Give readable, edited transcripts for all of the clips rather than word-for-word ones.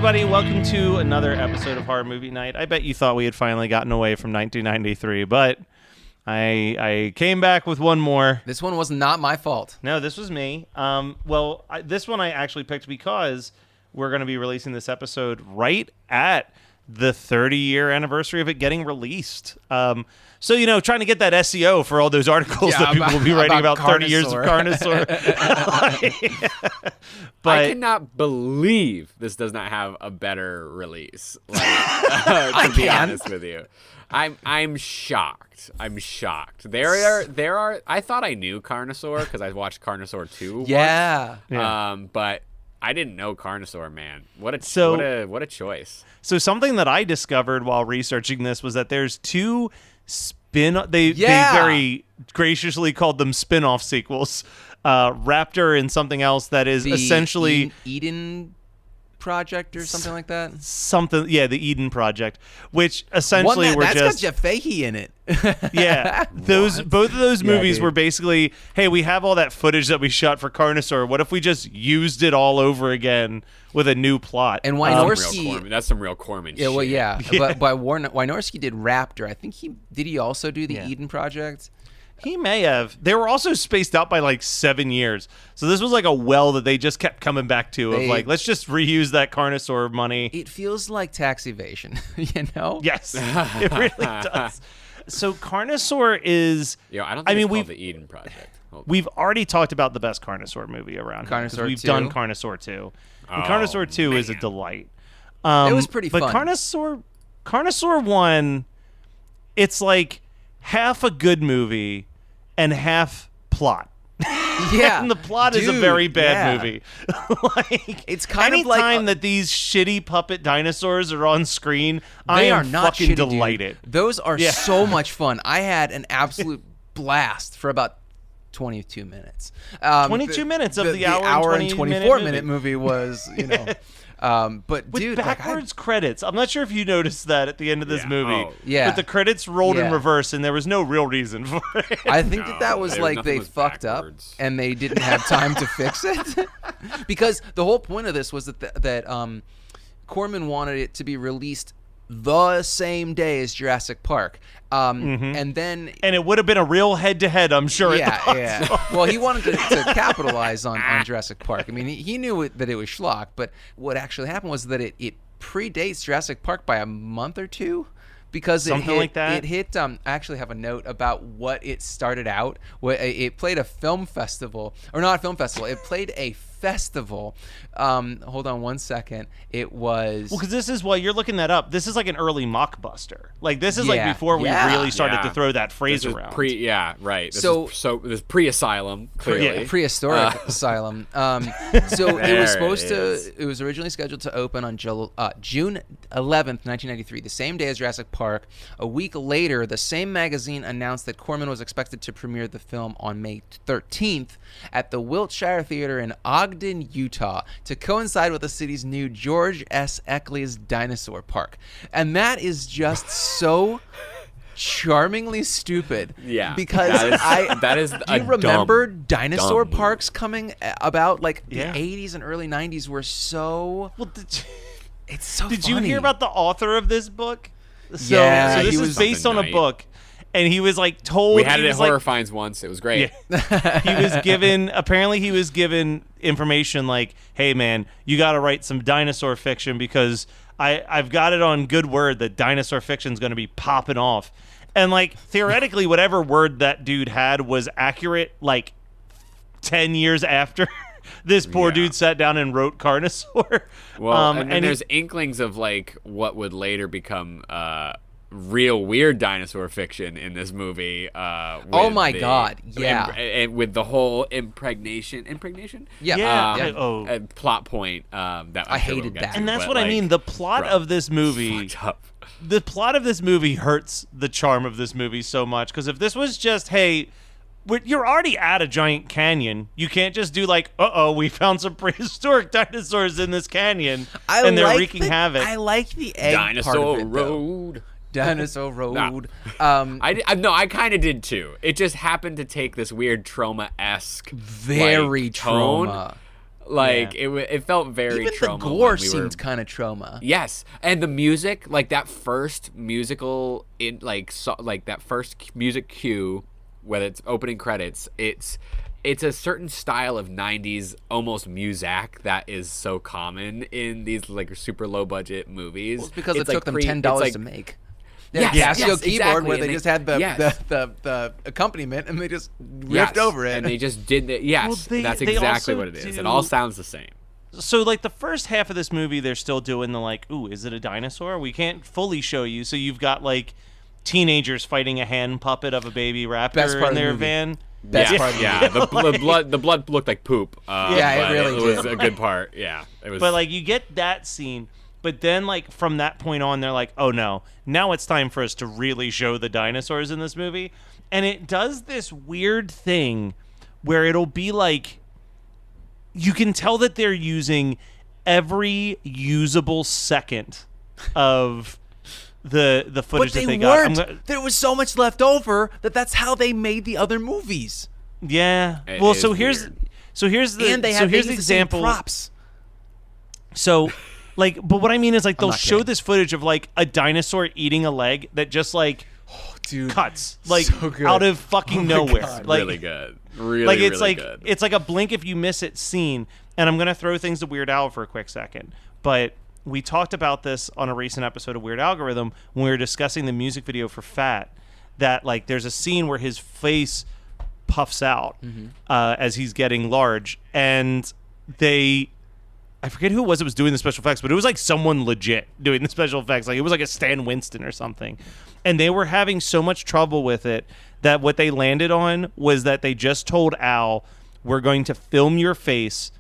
everybody. Welcome to another episode of Horror Movie Night. I bet you thought we had finally gotten away from 1993, but I came back with one more. This one was not my fault. No, this was me. This one I actually picked because we're going to be releasing this episode right at the 30-year anniversary of it getting released. So, trying to get that SEO for all those articles that people will be writing about 30 years of Carnosaur. But I cannot believe this does not have a better release. To be honest with you, I'm shocked. I'm shocked. There are. I thought I knew Carnosaur because I watched Carnosaur 2. Yeah. But I didn't know Carnosaur, man. What a choice. So something that I discovered while researching this was that there's two they very graciously called them spin-off sequels. Raptor and something else that is essentially Eden Project or something like that. The Eden Project, which essentially that's got Jeff Fahey in it. Yeah, both of those movies were basically, hey, we have all that footage that we shot for Carnosaur. What if we just used it all over again with a new plot? And Wynorski, that's some real Corman shit. Yeah, well, yeah. But Wynorski did Raptor. I think he also do the Eden Project. He may have. They were also spaced out by like 7 years. So this was like a well that they just kept coming back to let's just reuse that Carnosaur money. It feels like tax evasion, Yes, it really does. So Carnosaur is... I don't think it's called the Eden Project. We've already talked about the best Carnosaur movie around here. Carnosaur We've 2. done Carnosaur 2. And Carnosaur 2 is a delight. It was pretty fun. But Carnosaur 1, it's like half a good movie and half plot. Yeah. And the plot is a very bad movie. It's kind of like anytime that these shitty puppet dinosaurs are on screen, I am not fucking shitty, delighted. Dude. Those are so much fun. I had an absolute blast for about 22 minutes. 22 minutes of the hour and 24-minute movie was, but with dude, backwards credits. I'm not sure if you noticed that at the end of this movie. But the credits rolled in reverse, and there was no real reason for it. I think that was like they fucked backwards up, and they didn't have time to fix it. Because the whole point of this was that Corman wanted it to be released the same day as Jurassic Park. And it would have been a real head-to-head, I'm sure. Well, he wanted to capitalize on Jurassic Park. I mean, he knew that it was schlock, but what actually happened was that it predates Jurassic Park by a month or two. Because it hit. I actually have a note about what it started out. It played a film festival, or not a film festival. It played a festival. Hold on one second. It was because this is while you're looking that up. This is like an early mockbuster. Like this is like before we really started to throw that phrase around. This is pre-Asylum, clearly prehistoric Asylum. It was originally scheduled to open on June 11th, 1993, the same day as Jurassic Park. A week later, the same magazine announced that Corman was expected to premiere the film on May 13th at the Wiltshire Theater in Ogden, Utah, to coincide with the city's new George S. Eckley's Dinosaur Park. And that is just so charmingly stupid. Yeah. Because that is do you remember dinosaur dumb parks coming about like the 80s and early 90s were so... Well, it's so Did funny. you hear about the author of this book? So this is based on a book. And he was like told... We had it at Horror Finds once. It was great. Yeah. He was given information like, hey, man, you got to write some dinosaur fiction because I've got it on good word that dinosaur fiction is going to be popping off. And like, theoretically, whatever word that dude had was accurate like 10 years after this poor dude sat down and wrote Carnosaur. Well, and there's inklings of like what would later become... real weird dinosaur fiction in this movie. Oh my god, yeah. And with the whole impregnation? Plot point that I hated that. And that's what I mean. The plot of this movie... The plot of this movie hurts the charm of this movie so much. Because if this was just, hey... You're already at a giant canyon. You can't just do like, we found some prehistoric dinosaurs in this canyon, and they're wreaking havoc. I like the egg Dinosaur part of it, Road. Dinosaur Road. I kind of did too. It just happened to take this weird trauma-esque very tone. trauma. Like it felt very Even trauma. the gore when we seemed kind of trauma. Yes, and the music, like that first musical, that first music cue, whether it's opening credits, it's a certain style of '90s almost muzak that is so common in these like super low budget movies. Well, it's because it's it took them $10 to make. Yes, Casio keyboard exactly. where And they just had yes. the accompaniment and they just riffed Yes, over it. and they just did that. Yes, Well, that's they exactly also what it is. It do- all sounds the same. So, like, the first half of this movie, they're still doing the, like, ooh, is it a dinosaur? We can't fully show you. So you've got, like, teenagers fighting a hand puppet of a baby raptor Best part in of the their movie. van. Best part of the Yeah, movie. the blood looked like poop. Yeah, it but really it was did. a good part. Yeah, it was. But, like, you get that scene. But then, like, from that point on, they're like, oh, no. Now it's time for us to really show the dinosaurs in this movie. And it does this weird thing where it'll be like, you can tell that they're using every usable second of the footage But that they they got. weren't. There was so much left over that's how they made the other movies. Yeah. It Well, is so here's weird. And they had here's the same example. props. So, like, but what I mean is, like, they'll not show kidding. this footage of, like, a dinosaur eating a leg that just, like, Dude, cuts, like, so good. out of fucking Oh my nowhere. God. Like, really good. Really, like it's really like good. it's like a blink if you miss it scene. And I'm gonna throw things to Weird Al for a quick second, but we talked about this on a recent episode of Weird Algorithm when we were discussing the music video for Fat. That, like, there's a scene where his face puffs out as he's getting large, and I forget who it was that was doing the special effects, but it was like someone legit doing the special effects. Like, it was like a Stan Winston or something. And they were having so much trouble with it that what they landed on was that they just told Al, we're going to film your face,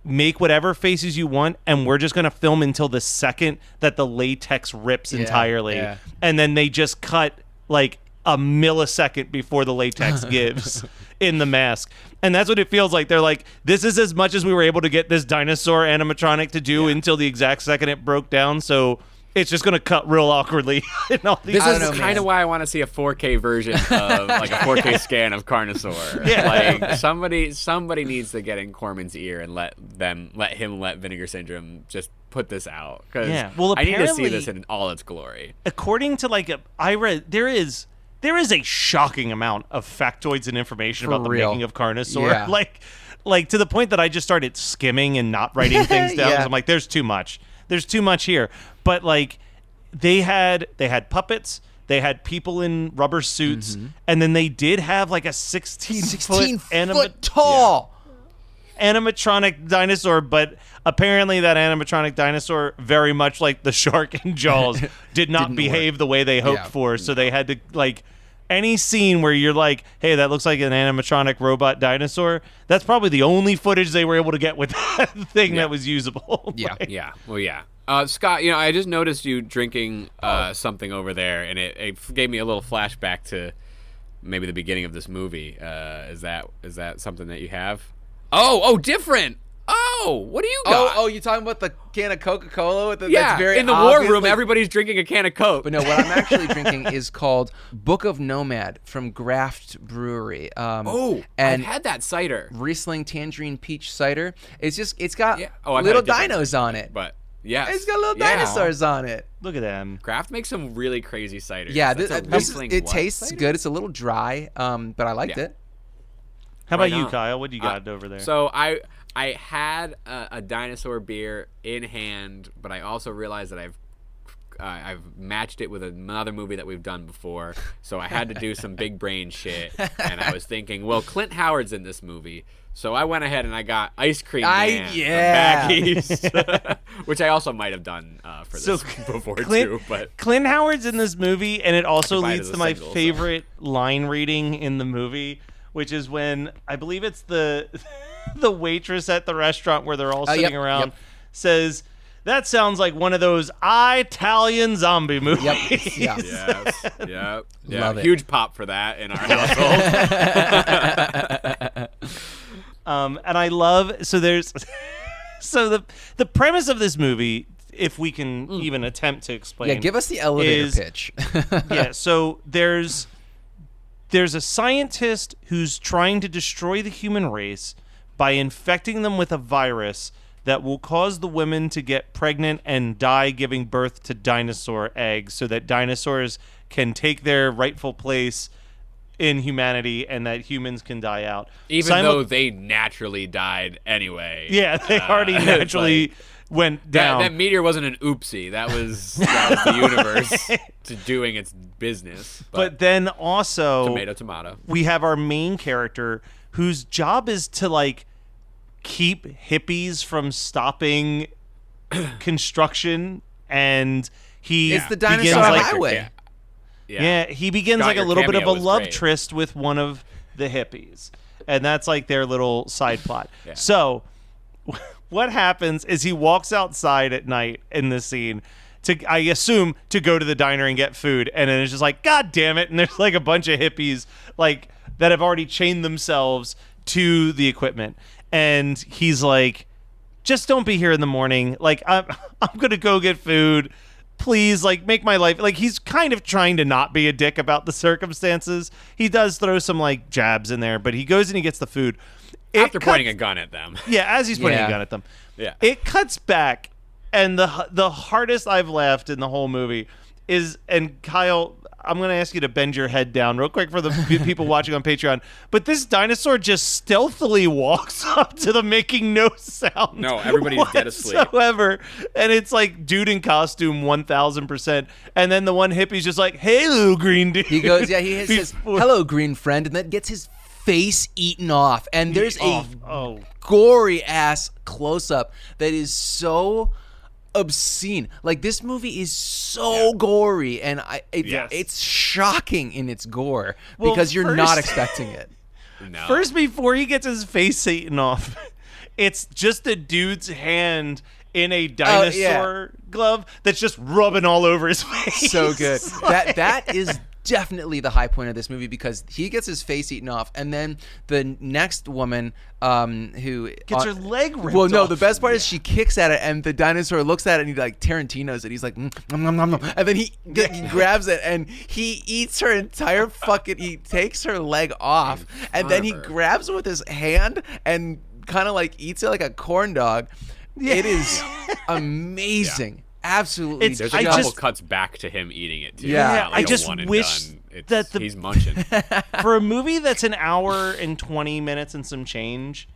make whatever faces you want, and we're just going to film until the second that the latex rips entirely. yeah. And then they just cut like a millisecond before the latex gives in the mask. And that's what it feels like. They're like, this is as much as we were able to get this dinosaur animatronic to do until the exact second it broke down. So it's just going to cut real awkwardly. In all these This I is don't know, kind of man. why I want to see a 4K version of like a 4K scan of Carnosaur. Yeah. Like somebody needs to get in Corman's ear and let Vinegar Syndrome just put this out, because Yeah. Well, I need to see apparently- this in all its glory. according to like I read, there is a shocking amount of factoids and information For about the real. making of Carnosaur. Yeah. Like to the point that I just started skimming and not writing things down. Yeah. I'm like, there's too much. There's too much here. But like they had puppets, they had people in rubber suits, and then they did have like a 16 foot tall. animatronic dinosaur, but apparently that animatronic dinosaur, very much like the shark in Jaws, did not Didn't behave the way they hoped Yeah. for. So they had to, like, any scene where you're like, hey, that looks like an animatronic robot dinosaur, that's probably the only footage they were able to get with that thing that was usable. Yeah. Like, Yeah. Well, yeah. Scott, I just noticed you drinking something over there, and it gave me a little flashback to maybe the beginning of this movie. Is that something that you have? Oh, different. Oh, what do you got? Oh, you talking about the can of Coca-Cola with the yeah. that's very in the war room, obviously- everybody's drinking a can of Coke. But no, what I'm actually drinking is called Book of Nomad from Graft Brewery. and and I've had that cider. Riesling Tangerine Peach Cider. It's got Yeah. Oh, I've little had a different dinos on it. But yes, It's got little Yeah. dinosaurs on it. look at them. Kraft makes some really crazy ciders. Yeah, That's a this Riesling it what tastes cider? good. It's a little dry, but I liked Yeah. it. How about Right you, on. Kyle? What do you got over there? So I had a dinosaur beer in hand, but I also realized that I've matched it with another movie that we've done before. So I had to do some big brain shit, and I was thinking, well, Clint Howard's in this movie. So I went ahead and I got Ice Cream Man from Back East, which I also might have done for this before too. But Clint Howard's in this movie, and it also buy it leads as to a my single, so. favorite line reading in the movie, which is when I believe it's the the waitress at the restaurant where they're all sitting yep, around yep. says, "That sounds like one of those Italian zombie movies." Yep. Yeah. yes, yeah, Love it. huge pop for that in our household. And I love there's the premise of this movie, if we can even attempt to explain. Yeah, give us the elevator is- pitch. Yeah, so there's a scientist who's trying to destroy the human race by infecting them with a virus that will cause the women to get pregnant and die giving birth to dinosaur eggs so that dinosaurs can take their rightful place in humanity and that humans can die out. Even though they naturally died anyway. Yeah, they already naturally went down. That meteor wasn't an oopsie. That was the universe doing its business. But then also... Tomato. We have our main character whose job is to, like, keep hippies from stopping construction, and he it's the dinosaur highway. Yeah, he begins like a little bit of a love tryst with one of the hippies, and that's like their little side plot. Yeah. So what happens is he walks outside at night in this scene I assume to go to the diner and get food, and then it's just like, God damn it, and there's like a bunch of hippies like that have already chained themselves to the equipment. And he's like, just don't be here in the morning. Like, I'm going to go get food. Please, like, make my life... Like, he's kind of trying to not be a dick about the circumstances. He does throw some, like, jabs in there, but he goes and he gets the food. After pointing a gun at them. Yeah, as he's pointing a gun at them. Yeah. It cuts back, and the hardest I've laughed in the whole movie is... And Kyle... I'm going to ask you to bend your head down real quick for the people watching on Patreon. But this dinosaur just stealthily walks up to them, making no sound. No, everybody's dead asleep. Whatsoever. And it's like dude in costume 1,000%. And then the one hippie's just like, hey, little green dude. He goes, he says, hello, green friend. And then gets his face eaten off. And there's a gory-ass close-up that is so... obscene. Like, this movie is so gory, and it's shocking in its gore because you're not expecting it. No. First, before he gets his face eaten off, it's just a dude's hand in a dinosaur glove that's just rubbing all over his face. So good. That is definitely the high point of this movie because he gets his face eaten off, and then the next woman who gets her leg ripped well, no, off. the best part is she kicks at it, and the dinosaur looks at it, and he like Tarantino's it. He's like, nom, nom, nom, nom. And then he grabs it, and he eats her entire fucking. He takes her leg off, and then he grabs it with his hand and kind of like eats it like a corn dog. Yeah. It is amazing. Yeah. Absolutely. There's a couple cuts back to him eating it too. Yeah, I just wish that he's munching. For a movie that's an hour and 20 minutes and some change,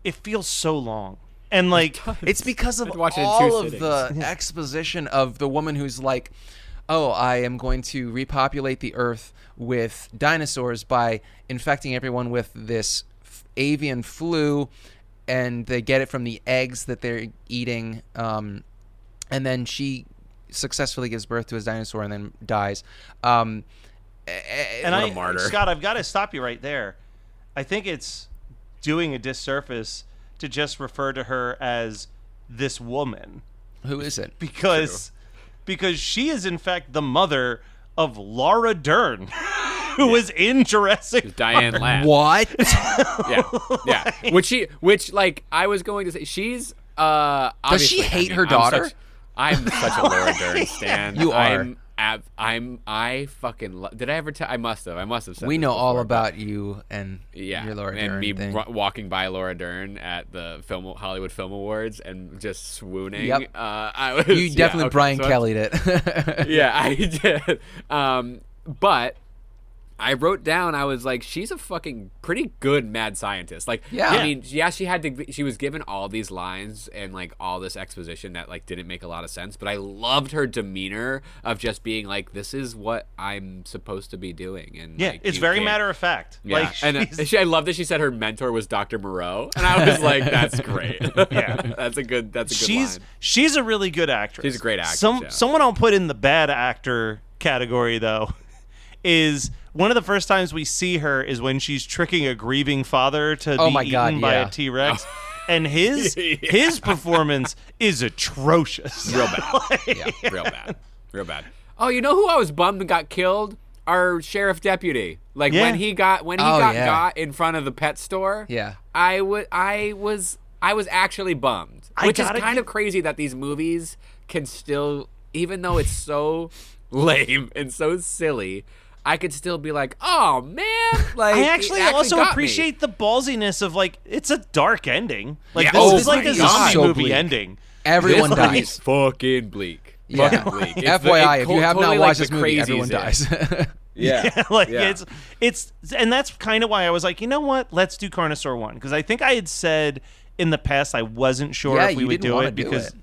it feels so long. And like it's because of all of the exposition of the woman who's like, oh, I am going to repopulate the earth with dinosaurs by infecting everyone with this avian flu, and they get it from the eggs that they're eating. And then she successfully gives birth to his dinosaur and then dies. And Scott, I've got to stop you right there. I think it's doing a disservice to just refer to her as this woman. Who is it? Because she is in fact the mother of Laura Dern, who was in Jurassic Diane Ladd. What? yeah. Which like I was going to say, she's does she hate her daughter? I'm such a Laura Dern stan. You are. I fucking did I ever tell? I must have said we this know before, all about you and your Laura Dern and me thing. Walking by Laura Dern at the Hollywood Film Awards and just swooning. Yep. I was, you definitely Brian Kelly'd it. Yeah, I did. But I wrote down, I was like, she's a fucking pretty good mad scientist. Like, I mean, she was given all these lines and like all this exposition that like didn't make a lot of sense, but I loved her demeanor of just being like, this is what I'm supposed to be doing. And like, it's very matter of fact. Yeah. Like, and I love that she said her mentor was Dr. Moreau, and I was like, that's great. Yeah. That's a good line. She's a really good actress. She's a great actress. Someone I'll put in the bad actor category though is one of the first times we see her is when she's tricking a grieving father to be eaten by a T-Rex. And his performance is atrocious. Real bad. Real bad. Oh, you know who I was bummed got killed? Our sheriff deputy. Like when he got got in front of the pet store. Yeah. I was actually bummed. Which is kind of crazy that these movies can still, even though it's so lame and so silly, I could still be like, oh man, like I actually also got me. appreciate the ballsiness of like it's a dark ending. Like Yeah. this Oh is like my a God. zombie So movie bleak. ending. Everyone This movie's dies. fucking bleak. Yeah. Fucking bleak. It's FYI, if you have totally not like watched this the movie, crazies everyone in. dies. Yeah. Like Yeah. it's and that's kind of why I was like, you know what? Let's do Carnosaur 1 because I think I had said in the past I wasn't sure Yeah, if we you would didn't do wanna it do because it.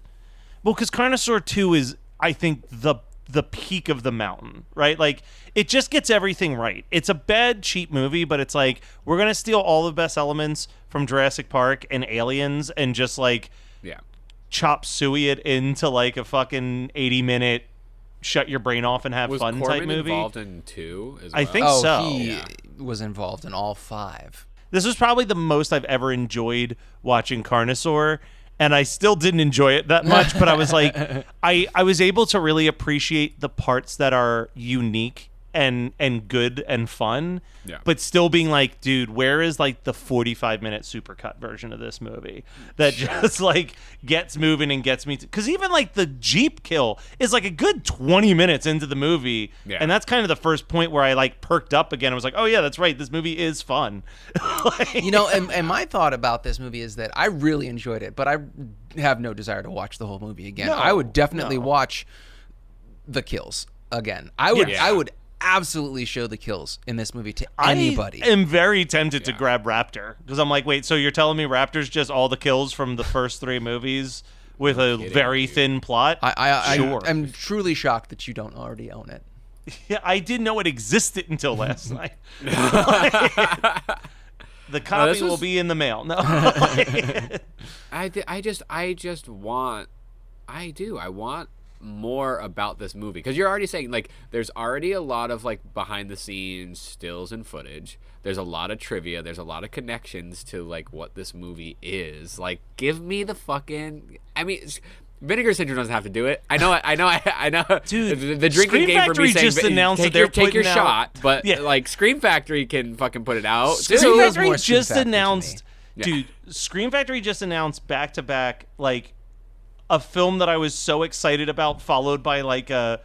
well, because Carnosaur 2 is I think the peak of the mountain, right? Like it just gets everything right. It's a bad cheap movie, but it's like we're going to steal all the best elements from Jurassic Park and Aliens and just like Yeah. chop suey it into like a fucking 80-minute shut your brain off and have Was fun Corman type movie. involved in 2 as well? I think Oh, so. he was involved in all 5. This was probably the most I've ever enjoyed watching Carnosaur, and I still didn't enjoy it that much, but I was like I was able to really appreciate the parts that are unique and good and fun, Yeah. but still being like, dude, where is like the 45-minute supercut version of this movie that just like gets moving and gets me because even like the Jeep kill is like a good 20 minutes into the movie, Yeah. and that's kind of the first point where I like perked up again. I was like, oh yeah, that's right, this movie is fun. Like- You know, and my thought about this movie is that I really enjoyed it, but I have no desire to watch the whole movie again. No, I would definitely no. watch the kills again. I would Yeah. I would absolutely show the kills in this movie to anybody. I am very tempted to grab Raptor because I'm like, wait, so you're telling me Raptor's just all the kills from the first 3 movies with a very thin plot? Sure. I'm truly shocked that you don't already own it. Yeah, I didn't know it existed until last night. The copy this was- will be in the mail. No. I want more about this movie because you're already saying like there's already a lot of like behind the scenes stills and footage. There's a lot of trivia. There's a lot of connections to like what this movie is. Like, give me the fucking. I mean, Vinegar Syndrome doesn't have to do it. I know. Dude, the drinking Scream game for Factory me saying just announced that they're take your putting out- shot, but Yeah. like Scream Factory can fucking put it out. Scream feels Factory more Scream just Factory to me. announced, dude. Scream Factory just announced back to back like a film that I was so excited about, followed by like a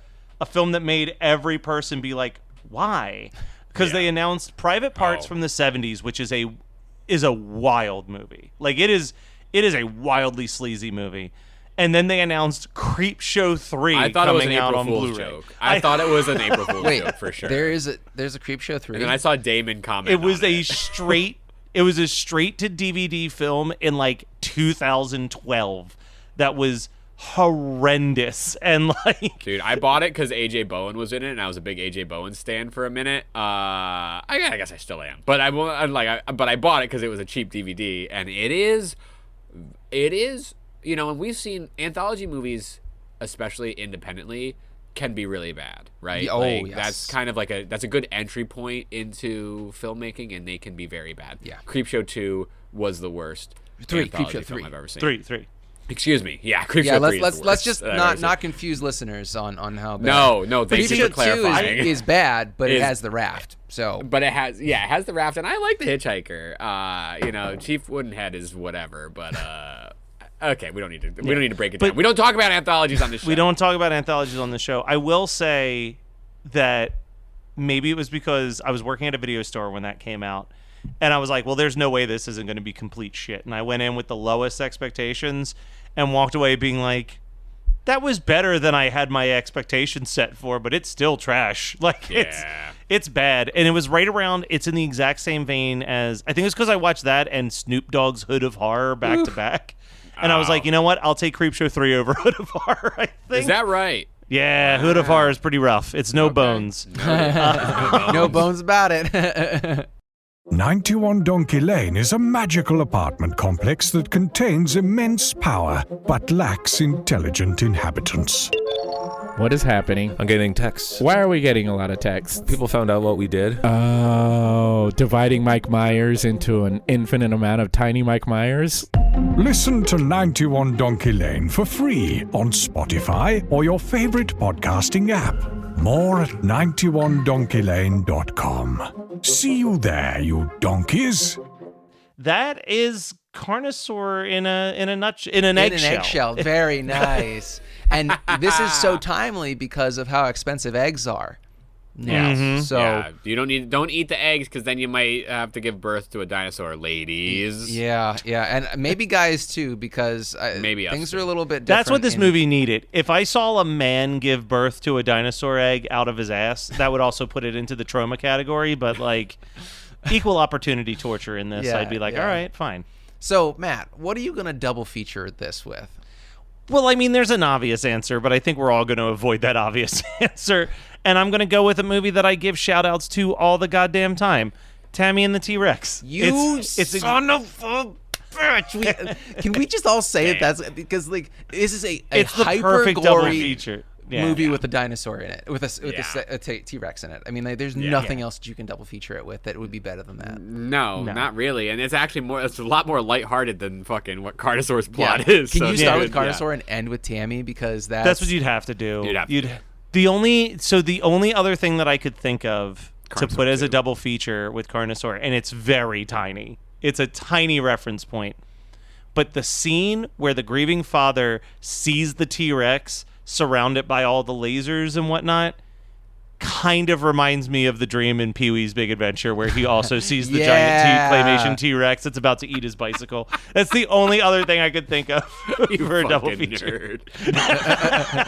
film that made every person be like, why? Because they announced Private Parts from the '70s, which is a wild movie. Like it is a wildly sleazy movie. And then they announced Creepshow 3 I thought it was an coming out April on Fool's Blu-ray. joke. I thought it was an April Fool's Wait, joke for sure. there's a Creepshow 3. And then I saw Damon comment. It was on a straight to DVD film in like 2012 that was horrendous and like Dude, I bought it because AJ Bowen was in it, and I was a big AJ Bowen stan for a minute. I guess I still am, but I bought it because it was a cheap DVD, and it is. You know, and we've seen anthology movies, especially independently, can be really bad, right? Oh, like, yes. That's kind of like that's a good entry point into filmmaking, and they can be very bad. Yeah. Creepshow 2 was the worst 3, anthology Creepshow film 3. I've ever seen. three. Excuse me. Yeah, Creepshow Yeah, 3 is let's the let's worst just I've ever seen. not confuse listeners on how bad. No, thank you Creepshow for clarifying. 2 is bad, but it Is- has the raft. So But it has the raft, and I like the hitchhiker. You know, Chief Woodenhead is whatever, but okay, we don't need to break it down. But- We don't talk about anthologies on this show. We don't talk about anthologies on the show. I will say that maybe it was because I was working at a video store when that came out, and I was like, well, there's no way this isn't going to be complete shit. And I went in with the lowest expectations and walked away being like, that was better than I had my expectations set for, but it's still trash. Like it's bad. And it was right around, it's in the exact same vein as, I think it's because I watched that and Snoop Dogg's Hood of Horror back to back. And I was like, you know what? I'll take Creepshow 3 over Hood of Horror, I think. Is that right? Yeah, Hood of Horror is pretty rough. It's no bones. no bones about it. 91 Donkey Lane is a magical apartment complex that contains immense power but lacks intelligent inhabitants. What is happening? I'm getting texts. Why are we getting a lot of texts? People found out what we did. Oh, dividing Mike Myers into an infinite amount of tiny Mike Myers? Listen to 91 Donkey Lane for free on Spotify or your favorite podcasting app. More at 91donkeylane.com. See you there, you donkeys. That is Carnosaur in an eggshell. In an eggshell. Very nice. And this is so timely because of how expensive eggs are. Yeah. Mhm. So You don't eat the eggs because then you might have to give birth to a dinosaur, ladies. yeah, and maybe guys too, because Maybe us things too. are a little bit different. That's what this in- movie needed. If I saw a man give birth to a dinosaur egg out of his ass, that would also put it into the trauma category. But like equal opportunity torture in this, Yeah, I'd be like, yeah. all right, fine. So Matt, what are you gonna double feature this with? Well, I mean, there's an obvious answer, but I think we're all going to avoid that obvious answer. And I'm going to go with a movie that I give shout outs to all the goddamn time. Tammy and the T-Rex. It's son of a bitch. Can we just all say it? That's because like this is a it's the hyper perfect double glory feature. movie with a dinosaur in it, with Yeah. a T-Rex in it. I mean, like, there's nothing else that you can double feature it with that would be better than that. No, not really. And it's actually it's a lot more lighthearted than fucking what Carnosaur's plot is. Can so you it's start good, with Carnosaur and end with Tammy, because That's what you'd have to do. You'd have to do. The only other thing that I could think of to Carnosaur put as a 2. double feature with Carnosaur, and it's very tiny. It's a tiny reference point. But the scene where the grieving father sees the T-Rex surrounded by all the lasers and whatnot kind of reminds me of the dream in Pee-wee's Big Adventure where he also sees the giant claymation T-Rex that's about to eat his bicycle. That's the only other thing I could think of for a double fucking feature. nerd.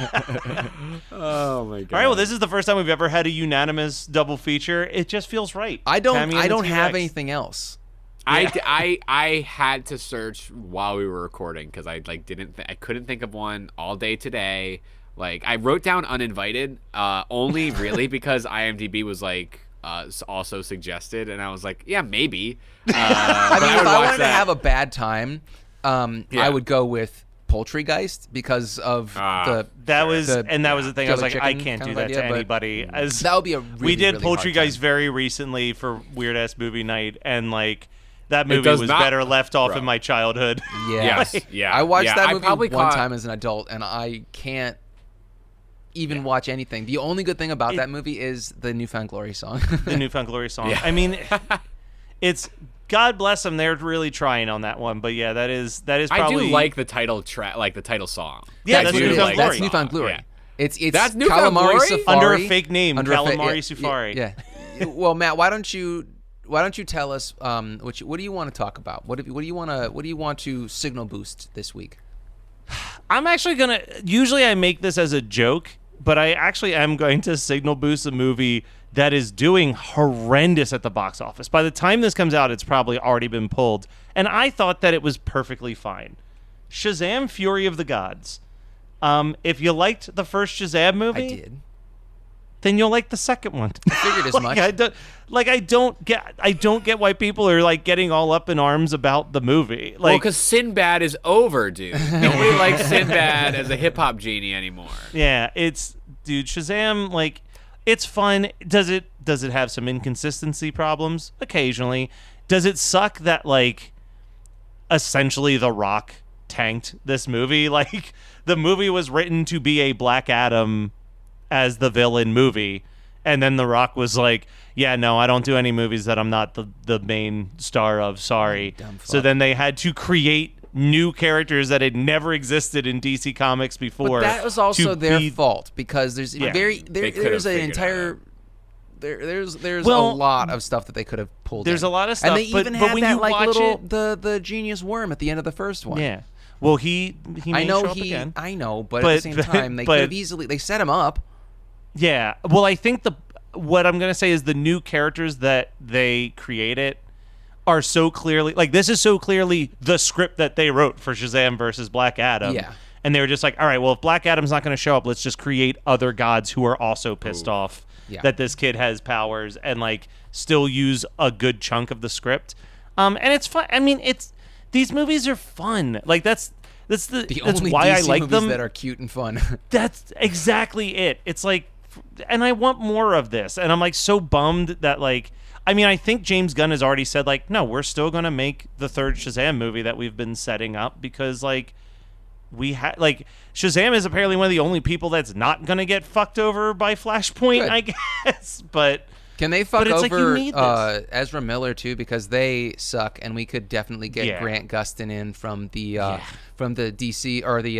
Oh my god. All right, well, this is the first time we've ever had a unanimous double feature. It just feels right. I Tammy and don't the have T-Rex. anything else. I had to search while we were recording because I like I couldn't think of one all day today. Like I wrote down uninvited only really because IMDb was like also suggested, and I was like, yeah, maybe. I mean, if would I watch wanted to that. have a bad time, I Yeah. would go with Poultrygeist because of the That was the the thing. I was killer like, I chicken can't kind do of that idea, to but anybody. As that would be a really, we did really hard time. Poultrygeist very recently for Weird Ass Movie Night, and like that movie does was not- better left off Bro. in my childhood. Yeah. Yes, yeah. I watched yeah, that I movie probably one caught- time as an adult, and I can't even watch anything. The only good thing about that movie is the Newfound Glory song. The Newfound Glory song. Yeah. I mean, it's God bless them. They're really trying on that one, but yeah, that is probably. I do like the title track, like the title song. Yeah, That's that's what it is. Newfound Glory. That's Newfound Glory. Yeah. It's That's Newfound Calamari Glory? Safari Under a fake name, under a Calamari yeah, Safari. Yeah. Well, Matt, why don't you tell us what do you want to talk about? What do you want to signal boost this week? I'm actually gonna. Usually, I make this as a joke, but I actually am going to signal boost a movie that is doing horrendous at the box office. By the time this comes out, it's probably already been pulled, and I thought that it was perfectly fine. Shazam! Fury of the Gods. If you liked the first Shazam movie, I did. then you'll like the second one. I figured as much. I don't get why people are like getting all up in arms about the movie. Well, Like, because Sinbad is over, dude. Nobody likes Sinbad as a hip hop genie anymore. yeah, dude, Shazam, like, it's fun. Does it have some inconsistency problems? Occasionally. Does it suck that, like, essentially The Rock tanked this movie? Like, the movie was written to be a Black Adam as the villain movie, and then The Rock was like, yeah, no, I don't do any movies that I'm not the main star of, sorry. Dumb So fuck. then they had to create new characters that had never existed in DC Comics before. But that was also to their be- fault because there's Yeah. They could there's have an figured it entire out. there's Well, a lot of stuff that they could have pulled. there's in. a lot of and stuff, they but- even but had when that you like watch little it- the genius worm at the end of the first one. Yeah. Well, he may I know show up again. I know, but at the same time, they but- could have easily they set him up. Yeah. Well, I think what I'm gonna say is the new characters that they created are so clearly like this is so clearly the script that they wrote for Shazam versus Black Adam. Yeah. And they were just like, all right, well, if Black Adam's not going to show up, let's just create other gods who are also pissed off Yeah. that this kid has powers and like still use a good chunk of the script. And it's fun. I mean, these movies are fun. Like that's that's only why DC I like movies them. that are cute and fun. That's exactly it. It's like, and I want more of this. And I'm like so bummed that like, I mean, I think James Gunn has already said like, no, we're still going to make the third Shazam movie that we've been setting up because like we had like Shazam is apparently one of the only people that's not going to get fucked over by Flashpoint, Good. I guess. But Can they fuck But it's like, you over need this. Ezra Miller too? Because they suck, and we could definitely get Yeah. Grant Gustin in from the DC or the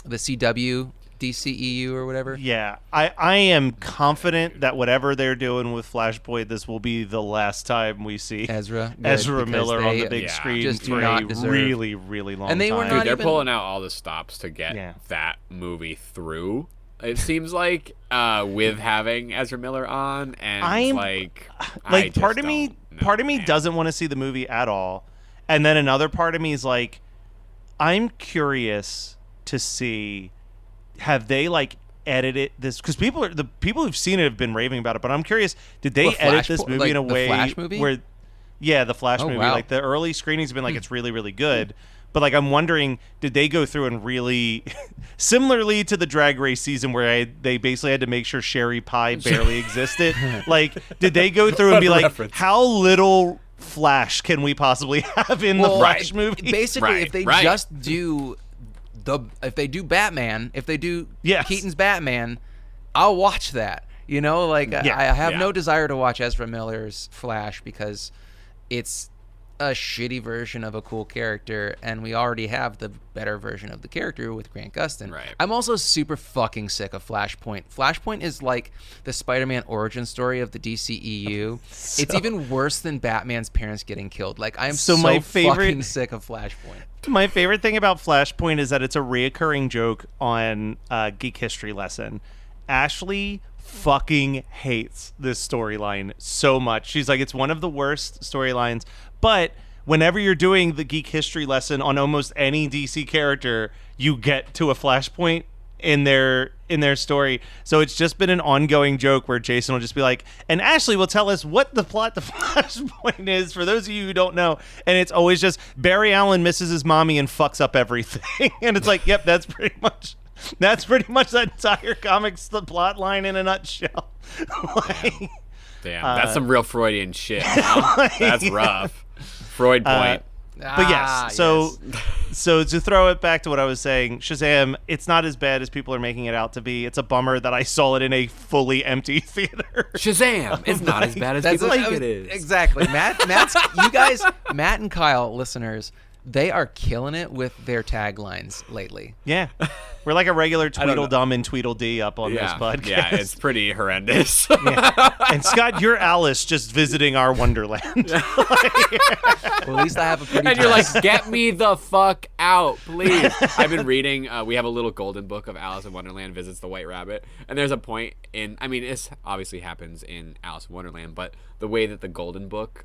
CW DCEU or whatever. Yeah, I am confident that whatever they're doing with Flashpoint, this will be the last time we see Ezra Miller on the big screen just for do not a deserve- really, really long And they time. were Dude, not they're even- pulling out all the stops to get that movie through. It seems like with having Ezra Miller on, and I just part of me doesn't want to see the movie at all, and then another part of me is like, I'm curious to see, have they like edited this, because the people who've seen it have been raving about it, but I'm curious, did they edit this movie in a way Flash movie? where the Flash movie, wow. like the early screenings have been like it's really, really good. But like, I'm wondering, did they go through and really, similarly to the Drag Race season where they basically had to make sure Sherry Pie barely existed? Like, did they go through and be like, how little Flash can we possibly have in the Flash movie? Basically, if they just do if they do Batman, if they do Keaton's Batman, I'll watch that. You know, like I have no desire to watch Ezra Miller's Flash because it's a shitty version of a cool character, and we already have the better version of the character with Grant Gustin. Right. I'm also super fucking sick of Flashpoint. Flashpoint is like the Spider-Man origin story of the DCEU. It's even worse than Batman's parents getting killed. Like, I'm so fucking sick of Flashpoint. My favorite thing about Flashpoint is that it's a reoccurring joke on Geek History Lesson. Ashley fucking hates this storyline so much. She's like, it's one of the worst storylines. But whenever you're doing the Geek History Lesson on almost any DC character, you get to a Flashpoint in their story. So it's just been an ongoing joke where Jason will just be like, and Ashley will tell us what the plot to Flashpoint is, for those of you who don't know. And it's always just Barry Allen misses his mommy and fucks up everything. And it's like, yep, that's pretty much that entire comic's the plot line in a nutshell. Damn, that's some real Freudian shit. That's rough. Freud point. But yes, so to throw it back to what I was saying, Shazam, it's not as bad as people are making it out to be. It's a bummer that I saw it in a fully empty theater. Shazam, it's not as bad as people think it is. Exactly. Matt and Kyle, listeners, they are killing it with their taglines lately. Yeah. We're like a regular Tweedledum and Tweedledee up on this podcast. Yeah, it's pretty horrendous. And Scott, you're Alice just visiting our Wonderland. Well, at least I have a pretty And you're like, get me the fuck out, please. I've been reading, we have a little golden book of Alice in Wonderland Visits the White Rabbit. And there's a point this obviously happens in Alice in Wonderland, but the way that the golden book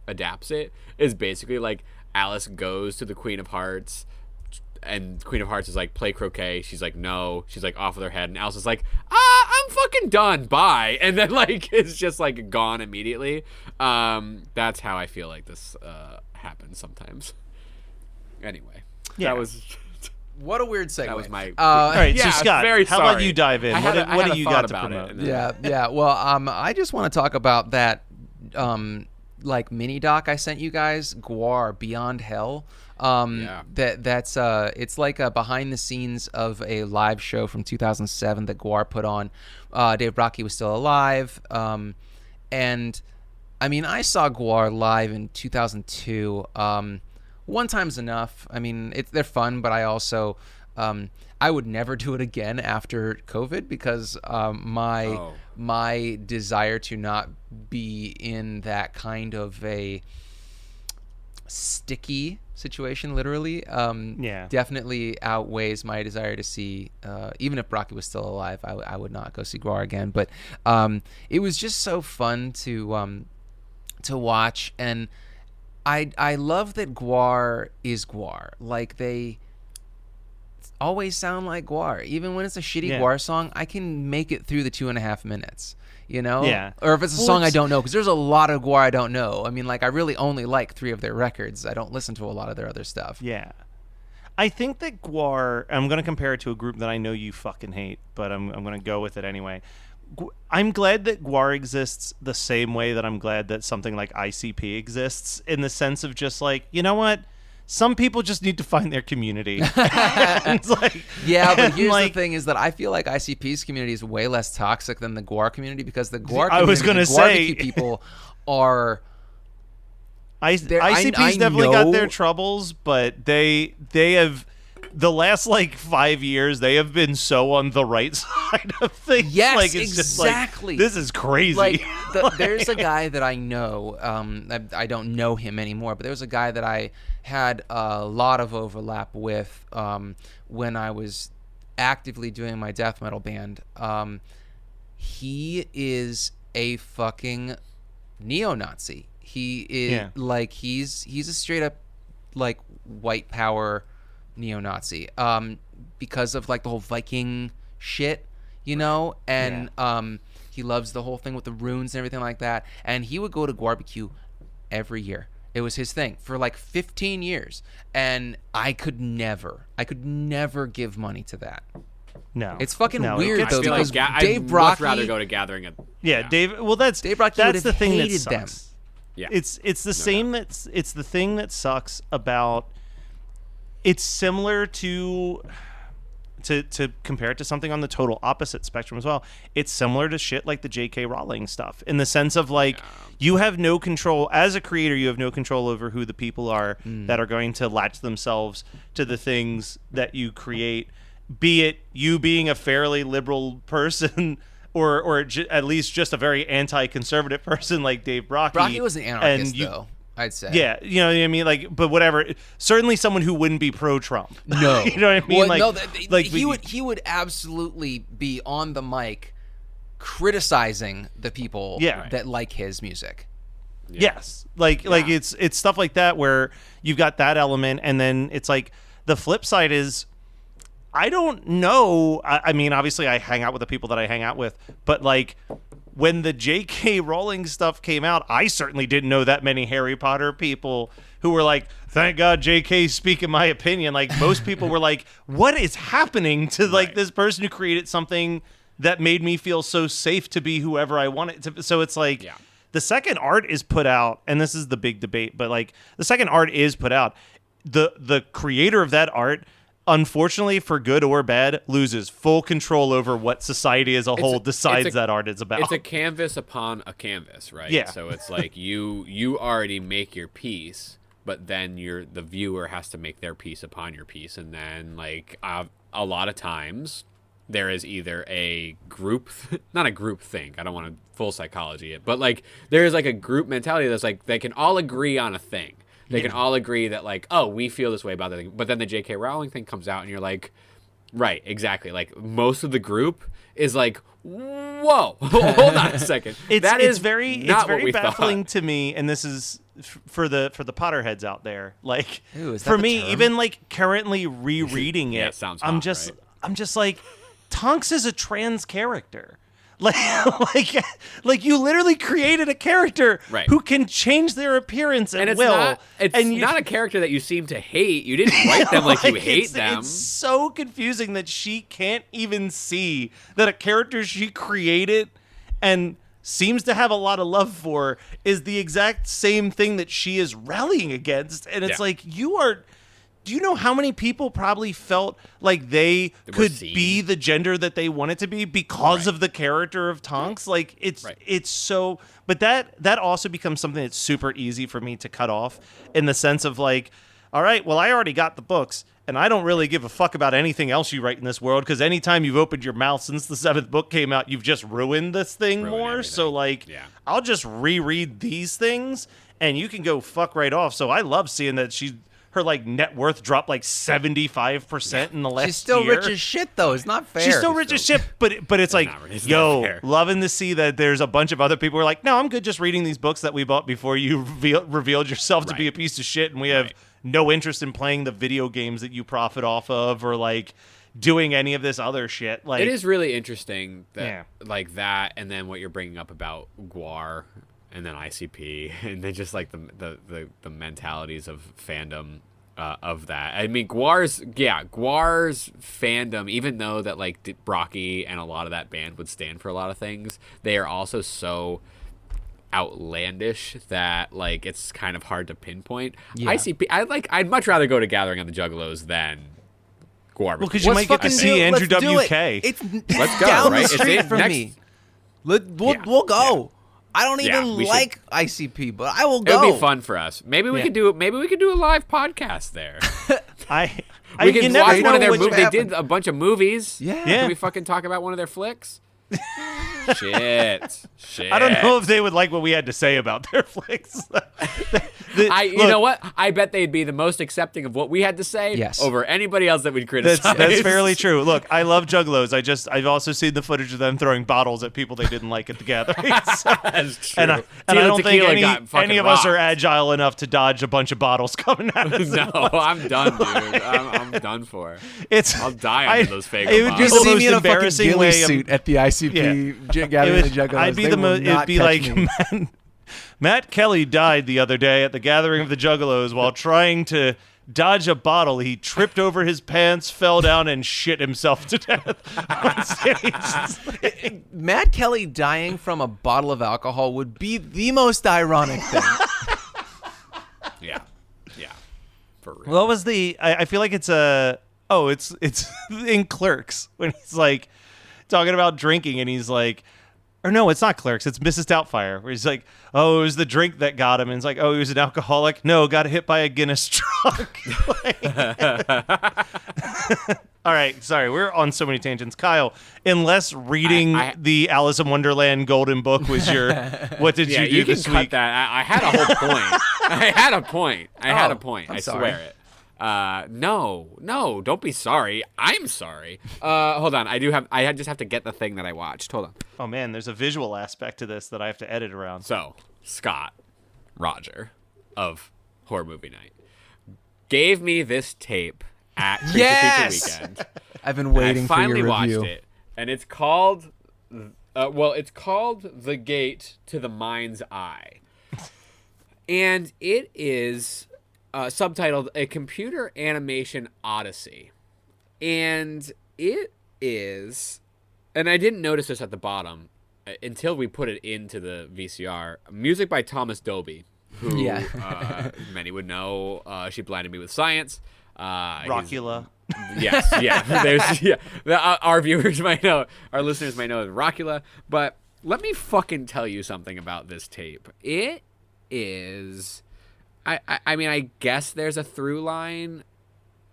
adapts it is basically like Alice goes to the Queen of Hearts, and Queen of Hearts is like, play croquet. She's like, no. She's like, off with her head. And Alice is like, I'm fucking done. Bye. And then like it's just like gone immediately. That's how I feel like this happens sometimes. Anyway, that was. What a weird segue. That was my. All right, so Scott, how about you dive in? What do you got to about promote? Yeah. Well, I just want to talk about that. Like mini doc I sent you guys, Gwar Beyond Hell. That's it's like a behind the scenes of a live show from 2007 that Gwar put on. Dave Brockie was still alive, and I mean, I saw Gwar live in 2002. One time's enough. I mean, they're fun, but I also I would never do it again after COVID because my desire to not be in that kind of a sticky situation, literally, definitely outweighs my desire to see. Even if Brockie was still alive, I would not go see Gwar again. But it was just so fun to watch, and I love that Gwar is Gwar. Like, they always sound like Gwar. Even when it's a shitty Gwar song, I can make it through the 2.5 minutes, you know? Yeah. Or if it's a song I don't know, because there's a lot of Gwar I don't know. I mean, like, I really only like 3 of their records. I don't listen to a lot of their other stuff. Yeah. I think that Gwar, I'm going to compare it to a group that I know you fucking hate, but I'm going to go with it anyway. I'm glad that Gwar exists the same way that I'm glad that something like ICP exists, in the sense of just like, you know what? Some people just need to find their community. But here's the thing is that I feel like ICP's community is way less toxic than the Gwar community, because the Gwar community, people are... ICP's definitely got their troubles, but they have... the last like 5 years, they have been so on the right side of things. Yes, like, it's exactly. Just like, this is crazy. Like, there's a guy that I know. I don't know him anymore, but there was a guy that I had a lot of overlap with when I was actively doing my death metal band. He is a fucking neo-Nazi. He is like he's a straight up like white power neo-Nazi because of like the whole Viking shit, you know, and he loves the whole thing with the runes and everything like that. And he would go to barbecue every year. It was his thing for like 15 years, and I could never give money to that. No, it's fucking weird I though, feel because like Dave I'd Brocky, much rather go to gathering. Dave. Well, that's Dave Brocky that's would the have thing that hated sucks. them. Yeah, it's the same. It's the thing that sucks about. It's similar to compare it to something on the total opposite spectrum as well. It's similar to shit like the J.K. Rowling stuff in the sense of like you have no control as a creator. You have no control over who the people are that are going to latch themselves to the things that you create. Be it you being a fairly liberal person. Or at least just a very anti-conservative person like Dave Brocky. Brocky was an anarchist, though, I'd say. Yeah, you know what I mean? Like, but whatever. Certainly someone who wouldn't be pro-Trump. No. You know what I mean? Well, he would absolutely be on the mic criticizing the people that like his music. Yeah. Yes. Like it's stuff like that where you've got that element, and then it's like the flip side is I don't know. I mean, obviously, I hang out with the people that I hang out with, but like when the J.K. Rowling stuff came out, I certainly didn't know that many Harry Potter people who were like, "Thank God J.K.'s speaking my opinion." Like most people were like, "What is happening to like this person who created something that made me feel so safe to be whoever I wanted to?" So it's like the second art is put out, and this is the big debate, but like the second art is put out, the creator of that art, unfortunately, for good or bad, loses full control over what society as a whole decides that art is about. It's a canvas upon a canvas, right? Yeah. So it's like you already make your piece, but then the viewer has to make their piece upon your piece, and then like a lot of times there is either a group, not a group think. I don't want to full psychology it, but like there is like a group mentality that's like they can all agree on a thing. They can all agree that, like, oh, we feel this way about that thing. But then the J.K. Rowling thing comes out, and you're like, right, exactly. Like, most of the group is like, whoa, hold on a second. It's very baffling to me, and this is for the Potterheads out there. Like, for me, term? Even like currently rereading it, it sounds I'm hot, just right? I'm just like, Tonks is a trans character. Like you literally created a character who can change their appearance at will. It's not a character that you seem to hate. You didn't write them like you hate them. It's so confusing that she can't even see that a character she created and seems to have a lot of love for is the exact same thing that she is rallying against. And it's like, do you know how many people probably felt like they could be the gender that they wanted to be because of the character of Tonks? Like it's so, but that also becomes something that's super easy for me to cut off in the sense of like, all right, well, I already got the books and I don't really give a fuck about anything else you write in this world because anytime you've opened your mouth since the 7th book came out, you've just ruined this thing more. Everything. So like, I'll just reread these things and you can go fuck right off. So I love seeing that her like net worth dropped like 75% in the last year. She's still rich as shit though. It's not fair. She's still rich as shit, but it's like, loving to see that there's a bunch of other people who are like, no, I'm good just reading these books that we bought before you revealed yourself to be a piece of shit, and we have no interest in playing the video games that you profit off of or like doing any of this other shit. Like, it is really interesting that like that, and then what you're bringing up about Gwar. And then ICP, and then just like the mentalities of fandom of that. I mean, Gwar's fandom, even though that like Brocky and a lot of that band would stand for a lot of things, they are also so outlandish that like it's kind of hard to pinpoint. ICP, I'd much rather go to Gathering of the Juggalos than Gwar. Well, because you might get to see Andrew WK. Let's go. Down right? the street from me. We'll go. Yeah. I don't even like ICP, but I will go. It would be fun for us. Maybe we could do a live podcast there. We can never watch one know of their what movies. They happened. did a bunch of movies. Yeah. Yeah. Can we fucking talk about one of their flicks? Shit. I don't know if they would like what we had to say about their flicks. You know what? I bet they'd be the most accepting of what we had to say Yes. over anybody else that we'd criticize. That's fairly true. Look, I love Juggalos. I've also seen the footage of them throwing bottles at people they didn't like at the gathering. So, That's true. and I Tila don't think Tequila got any fucking of us are rocked. agile enough to dodge a bunch of bottles coming at us. No, I'm done, dude. I'm done for. It's I'll die under those fake It would be You the see most me in a fucking embarrassing ghillie way. suit at the ICP gathering the Juggalos. I'd be They the will most. It'd not be catch like me. Matt Kelly died the other day at the gathering of the Juggalos while trying to dodge a bottle. He tripped over his pants, fell down, and shit himself to death on stage. Matt Kelly dying from a bottle of alcohol would be the most ironic thing. Yeah. For real. What was the? I feel like it's a. Oh, it's in Clerks when he's like talking about drinking, and he's like. Or no, it's not Clerks. It's Mrs. Doubtfire, where he's like, "Oh, it was the drink that got him." And it's like, "Oh, he was an alcoholic." No, got hit by a Guinness truck. All right, sorry, we're on so many tangents, Kyle. Unless reading the Alice in Wonderland Golden Book was your, what did you do you can this cut week? that. I had a whole point. I had a point. I'm I sorry. swear it. No, don't be sorry. I'm sorry. Hold on. I just have to get the thing that I watched. Hold on. Oh man, there's a visual aspect to this that I have to edit around. So, Scott Roger of Horror Movie Night gave me this tape at Creature Yes! Feature Weekend. I've been And waiting I for finally your watched review. it, and it's called it's called The Gate to the Mind's Eye. And it is subtitled A Computer Animation Odyssey. And it is, and I didn't notice this at the bottom until we put it into the VCR, music by Thomas Dolby, who many would know. She Blinded Me with Science. Rockula. Yes, our viewers might know, our listeners might know it's Rockula. But let me fucking tell you something about this tape. It is, I mean, I guess there's a through line.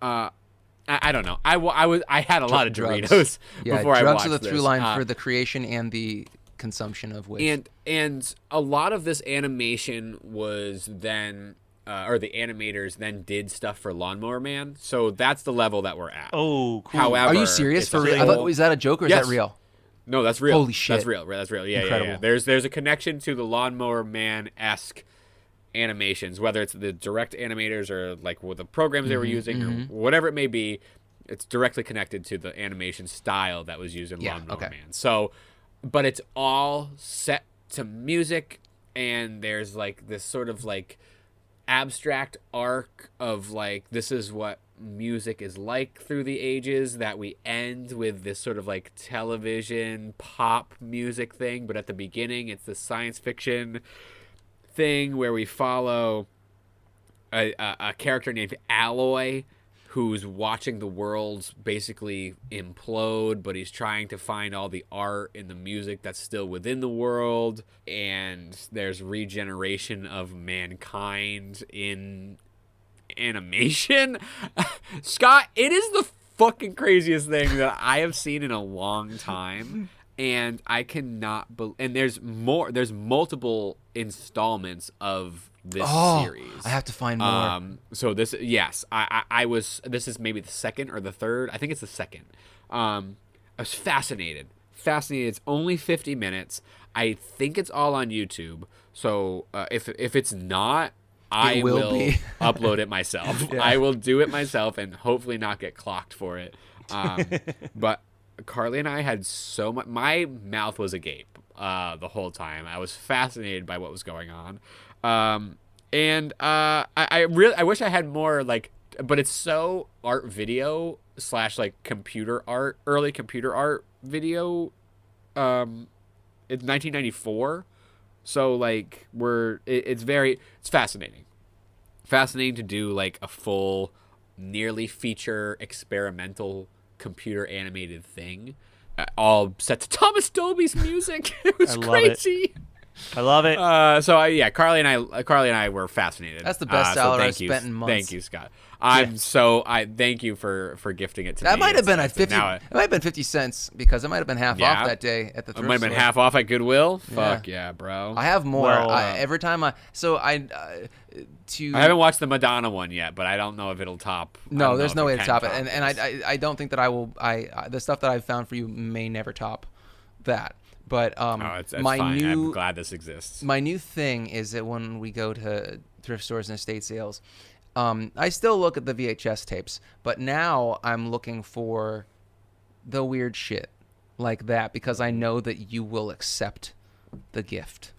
I don't know. I had a lot of Doritos before I watched this. drugs are the through line for the creation and the consumption of waste. And a lot of this animation was then. Or the animators then did stuff for Lawnmower Man, so that's the level that we're at. Oh, cool. However, Are you serious? it's For real? still- Is that a joke or is Yes. that real? No, that's real. Holy shit. That's real. That's real. Yeah, Incredible. yeah. There's a connection to the Lawnmower Man-esque animations, whether it's the direct animators or like with the programs they were using or whatever it may be. It's directly connected to the animation style that was used in Lawnmower Man. So, but it's all set to music, and there's like this sort of like abstract arc of like this is what music is like through the ages, that we end with this sort of like television pop music thing, but at the beginning it's the science fiction thing where we follow a character named Alloy who's watching the world basically implode, but he's trying to find all the art and the music that's still within the world, and there's regeneration of mankind in animation. Scott, it is the fucking craziest thing that I have seen in a long time, and I cannot and there's multiple installments of this series. I have to find more. So this, yes, I was. This is maybe the second or the third. I think it's the second. I was fascinated. It's only 50 minutes. I think it's all on YouTube. So if it's not, I will be. upload it myself. I will do it myself and hopefully not get clocked for it. But Carly and I had so much. My mouth was agape the whole time. I was fascinated by what was going on. And I wish I had more like, but it's so art video / like computer art, early computer art video. It's 1994, so like it's fascinating to do like a full, nearly feature experimental computer animated thing, all set to Thomas Dolby's music. It was I love crazy. I love it. Carly and I were fascinated. That's the best so dollar I've thank you. spent in months. Thank you, Scott. I thank you for gifting it to me. That might have been It it might have been 50 cents because it might have been half off that day at the thrift might have been store. half off at Goodwill. Fuck yeah, bro. I have more. Well, Every time I haven't watched the Madonna one yet, but I don't know if it'll top. No, there's no way to can top it, and I don't think that I will. The stuff that I've found for you may never top that. But it's my fine. new I'm glad this exists. my new thing is that when we go to thrift stores and estate sales, I still look at the VHS tapes, but now I'm looking for the weird shit like that because I know that you will accept the gift.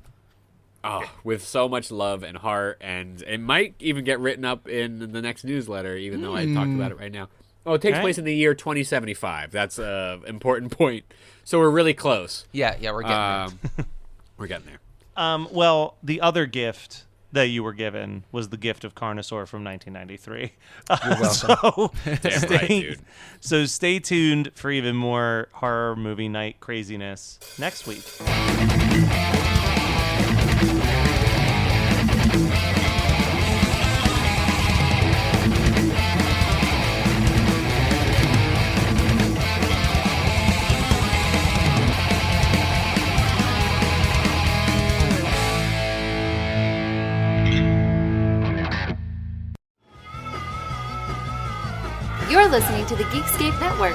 Oh, with so much love and heart, and it might even get written up in the next newsletter, even though I talked about it right now. Oh, it takes place in the year 2075. That's an important point. So we're really close. Yeah, we're getting there. We're getting there. Well, the other gift that you were given was the gift of Carnosaur from 1993. You're welcome. Damn right, dude. So stay tuned for even more horror movie night craziness next week. You're listening to the Geekscape Network.